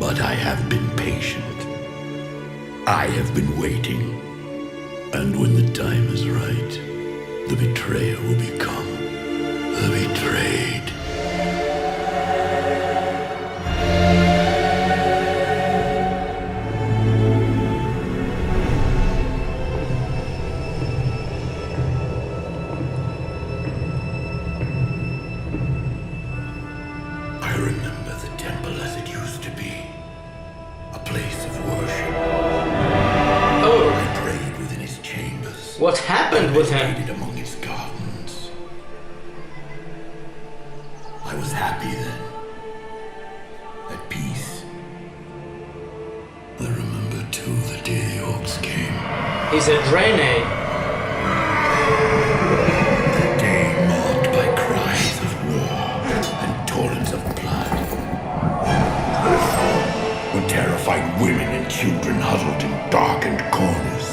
But I have been patient. I have been waiting. And when the time is right, the betrayer will become the betrayed. I remember the temple as it used to be. A place of worship. Oh. I prayed within its chambers. What happened with him? Meditated among its gardens. I was happy then. At peace. I remember too the day the orcs came. He's a Draenei. A day marked by cries of war and torrents of blood. When terrified women and children huddled in darkened corners.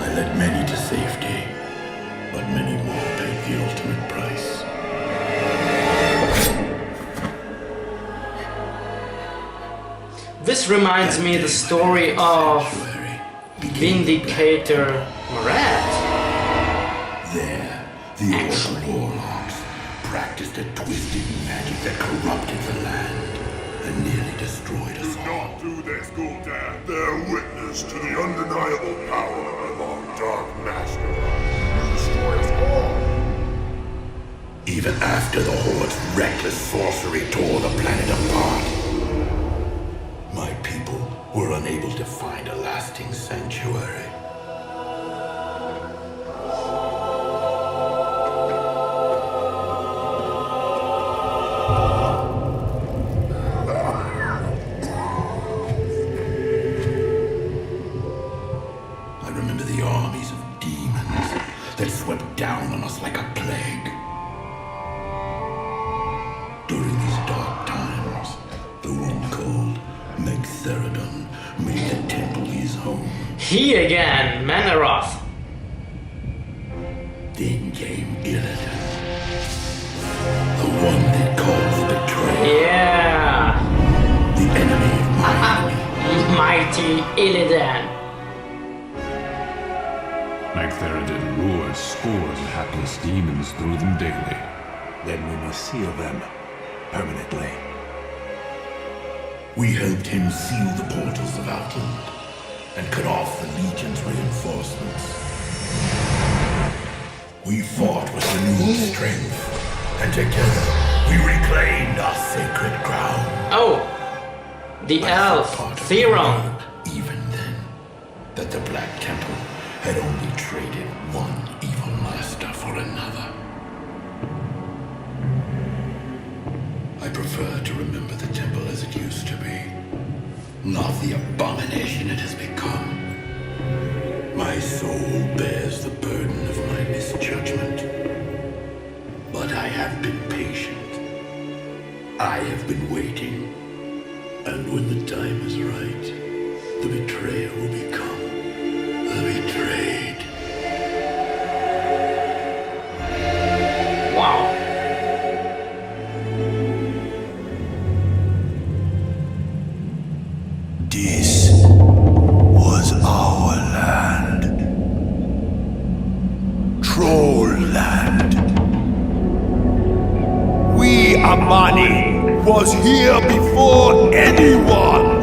I led many to safety, but many more paid the ultimate price. This reminds me of the story of Vindicator Murad. There, the old warlocks practiced a twisted magic that corrupted the land and nearly destroyed us all. Not through this Gul'dan. Bear witness to the undeniable power of our Dark Master. You destroy us all. Even after the Horde's reckless sorcery tore the planet apart, my people were unable to find a lasting sanctuary. I remember the armies of demons that swept down on us like a plague. During these dark times, the one called Megtheridon made the temple his home. He again, Manaroth. Then came Illidan, the one that calls betrayal. Yeah. The enemy of my enemy. Mighty Illidan. Megtheridon lures scores of hapless demons through them daily. Then we must seal them permanently. We helped him seal the portals of Outland and cut off the Legion's reinforcements. We fought with renewed strength, and together we reclaimed our sacred ground. Oh, the elf, Theron. Even then, that the Black Temple had only traded one evil master for another. I prefer to remember the temple as it used to be, not the abomination it has become. My soul bears the burden of my misjudgment, but I have been patient. I have been waiting, and when the time is right, the betrayer will become the betrayed. Wow. This was our land. Troll land. We, Amani, was here before anyone.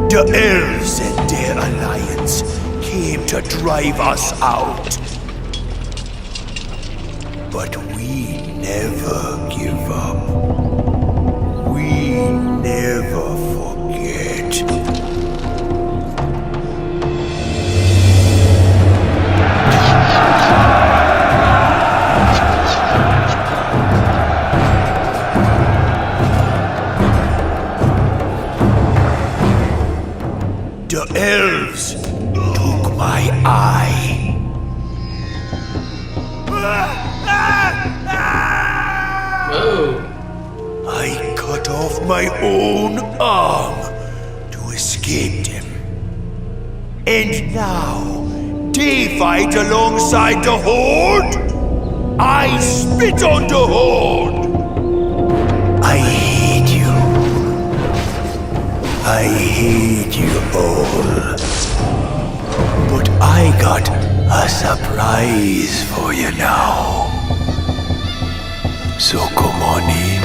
The elves and their alliance came to drive us out. But we never give up. We never forget. The elves took my eye. Oh. I cut off my own arm to escape them. And now, they fight alongside the Horde? I spit on the Horde! I hate you. I hate you all. But I got a surprise for you now. So come on in.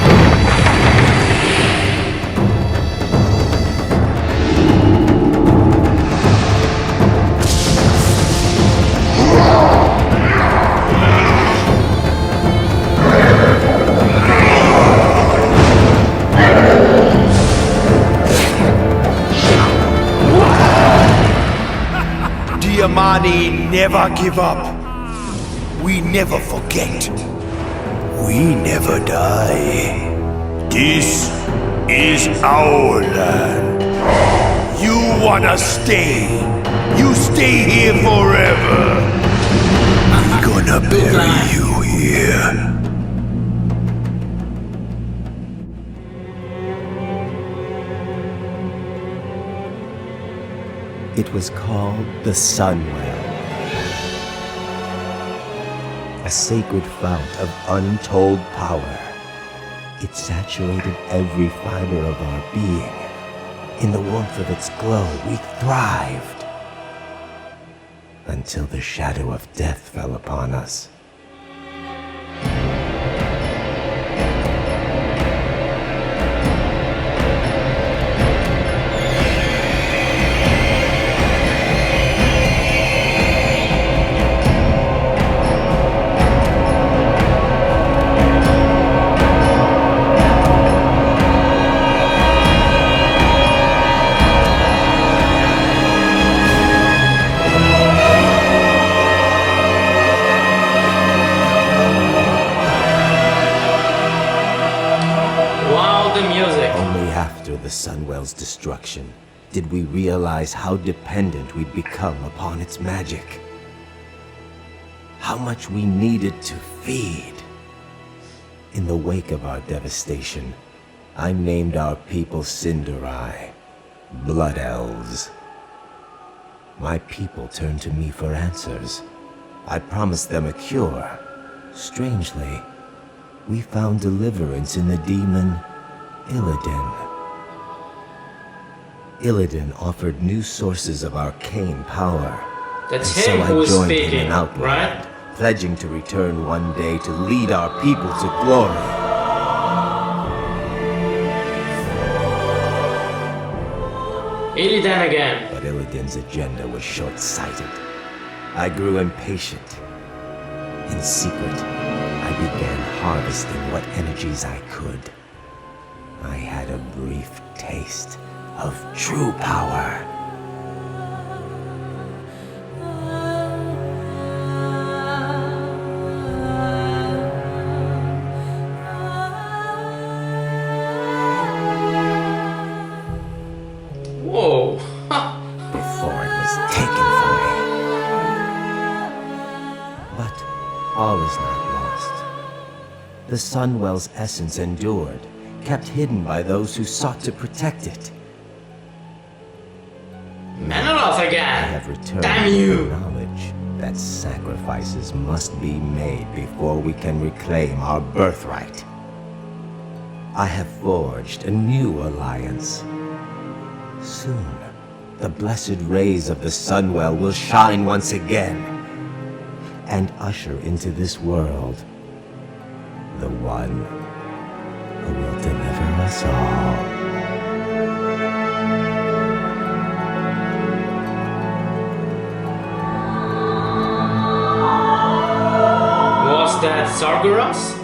Diamani never give up. We never forget. We never die. This is our land. You wanna stay? You stay here forever. I'm gonna bury you here. It was called the Sunwell, a sacred fount of untold power. It saturated every fiber of our being. In the warmth of its glow, we thrived. Until the shadow of death fell upon us. The Sunwell's destruction, did we realize how dependent we'd become upon its magic. How much we needed to feed. In the wake of our devastation, I named our people Cinderai, Blood Elves. My people turned to me for answers. I promised them a cure. Strangely, we found deliverance in the demon Illidan. Illidan offered new sources of arcane power. That's and him so who I is joined speaking, him in Outland, right? pledging to return one day to lead our people to glory. Illidan again. But Illidan's agenda was short-sighted. I grew impatient. In secret, I began harvesting what energies I could. I had a brief taste of true power. Whoa. Before it was taken from me. But all is not lost. The Sunwell's essence endured, kept hidden by those who sought to protect it. Menelov I again. have returned Damn with you. the knowledge that sacrifices must be made before we can reclaim our birthright. I have forged a new alliance. Soon, the blessed rays of the Sunwell will shine once again and usher into this world the one who will deliver us all. Was that Sargeras?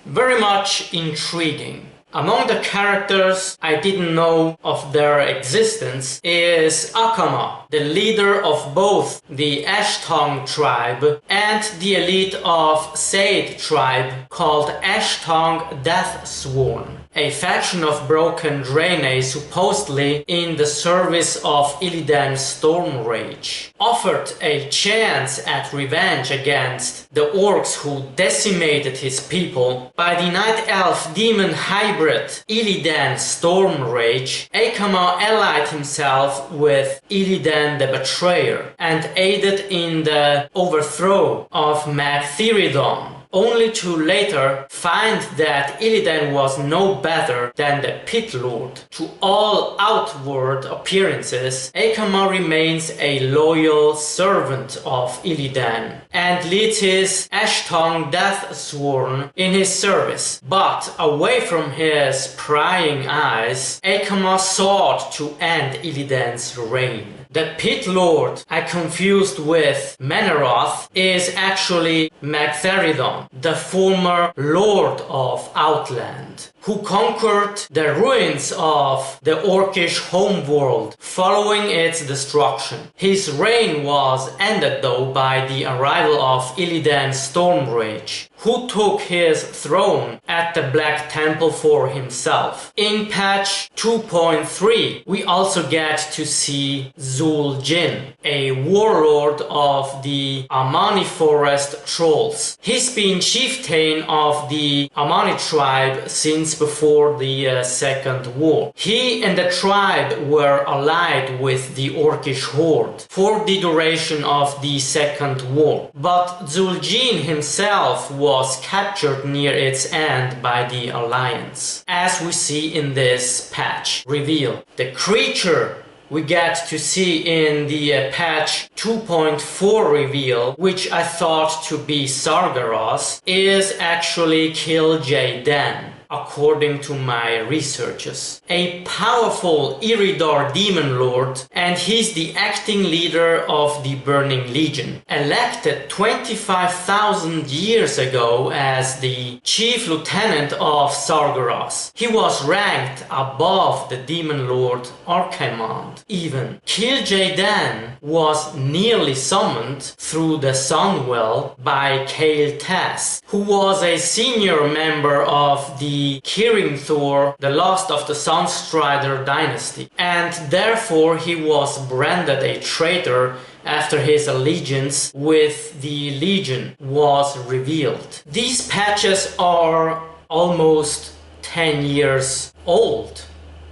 Very much intriguing. Among the characters I didn't know of their existence is Akama, the leader of both the Ashtongue tribe and the elite of Sade tribe called Ashtongue Deathsworn, a faction of broken Draenei supposedly in the service of Illidan's Stormrage. Offered a chance at revenge against the orcs who decimated his people by the Night Elf demon hybrid Illidan Stormrage, Akama allied himself with Illidan the Betrayer and aided in the overthrow of Magtheridon. only to later find that Illidan was no better than the Pit Lord. To all outward appearances, Akama remains a loyal servant of Illidan and leads his Ash-Tongue Deathsworn in his service. But away from his prying eyes, Akama sought to end Illidan's reign. The Pit Lord I confused with Meneroth is actually Magtheridon, the former Lord of Outland, who conquered the ruins of the Orcish homeworld following its destruction. His reign was ended though by the arrival of Illidan Stormrage, who took his throne at the Black Temple for himself. In patch 2.3, we also get to see Zul'Jin, a warlord of the Amani Forest Trolls. He's been chieftain of the Amani tribe since before the Second War. He and the tribe were allied with the Orcish horde for the duration of the Second War. But Zul'Jin himself was captured near its end by the Alliance, as we see in this patch reveal. The creature we get to see in the patch 2.4 reveal, which I thought to be Sargeras, is actually Kil'jaeden, according to my researches. A powerful Iridar demon lord, and he's the acting leader of the Burning Legion, elected 25,000 years ago as the chief lieutenant of Sargeras. He was ranked above the demon lord Archimonde. Even Kil'jaeden was nearly summoned through the Sunwell by Kael Tass, who was a senior member of the Kirin Thor, the last of the Sunstrider dynasty, and therefore he was branded a traitor after his allegiance with the Legion was revealed. These patches are almost 10 years old,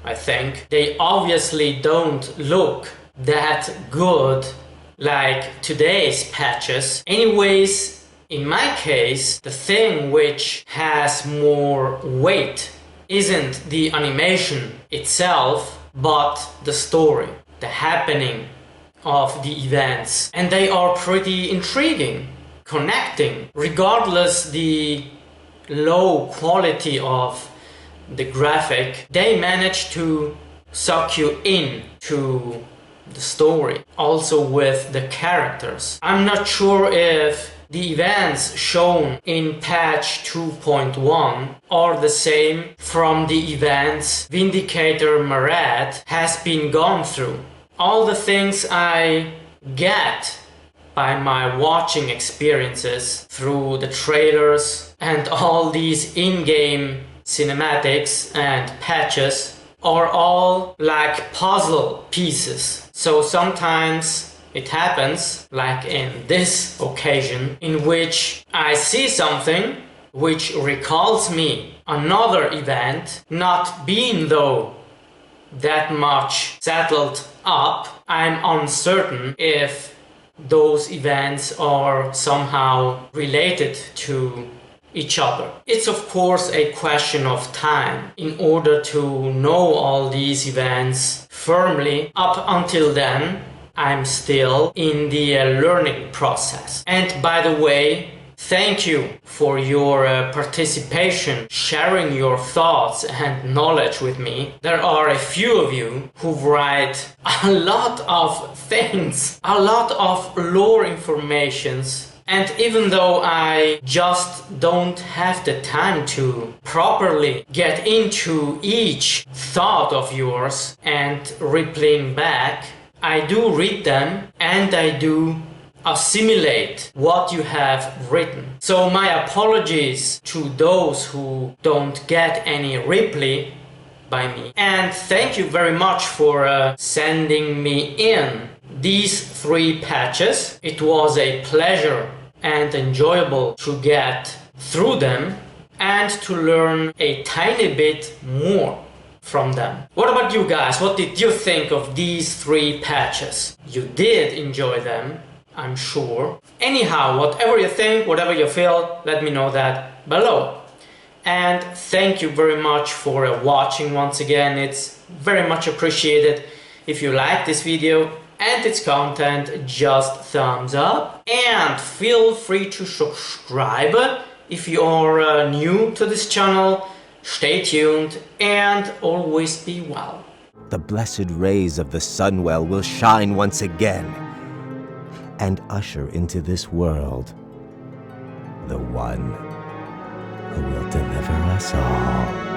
I think. They obviously don't look that good like today's patches. Anyways, in my case, the thing which has more weight isn't the animation itself, but the story, the happening of the events. And they are pretty intriguing, connecting, regardless the low quality of the graphic. They manage to suck you in to the story, also with the characters. I'm not sure if the events shown in patch 2.1 are the same from the events Vindicator Marad has been gone through. All the things I get by my watching experiences through the trailers and all these in-game cinematics and patches are all like puzzle pieces. So sometimes it happens, like in this occasion, in which I see something which recalls me another event, not being though that much settled up. I'm uncertain if those events are somehow related to each other. It's of course a question of time in order to know all these events firmly. Up until then, I'm still in the learning process. And by the way, thank you for your participation, sharing your thoughts and knowledge with me. There are a few of you who write a lot of things, a lot of lore informations. And even though I just don't have the time to properly get into each thought of yours and replaying back, I do read them and I do assimilate what you have written. So my apologies to those who don't get any replay by me. And thank you very much for sending me in these 3 patches. It was a pleasure and enjoyable to get through them and to learn a tiny bit more from them. What about you guys? What did you think of these 3 patches? You did enjoy them, I'm sure. Anyhow, whatever you think, whatever you feel, let me know that below. And thank you very much for watching once again. It's very much appreciated. If you like this video and its content, just thumbs up. And feel free to subscribe if you are new to this channel. Stay tuned and always be well. The blessed rays of the Sunwell will shine once again and usher into this world the one who will deliver us all.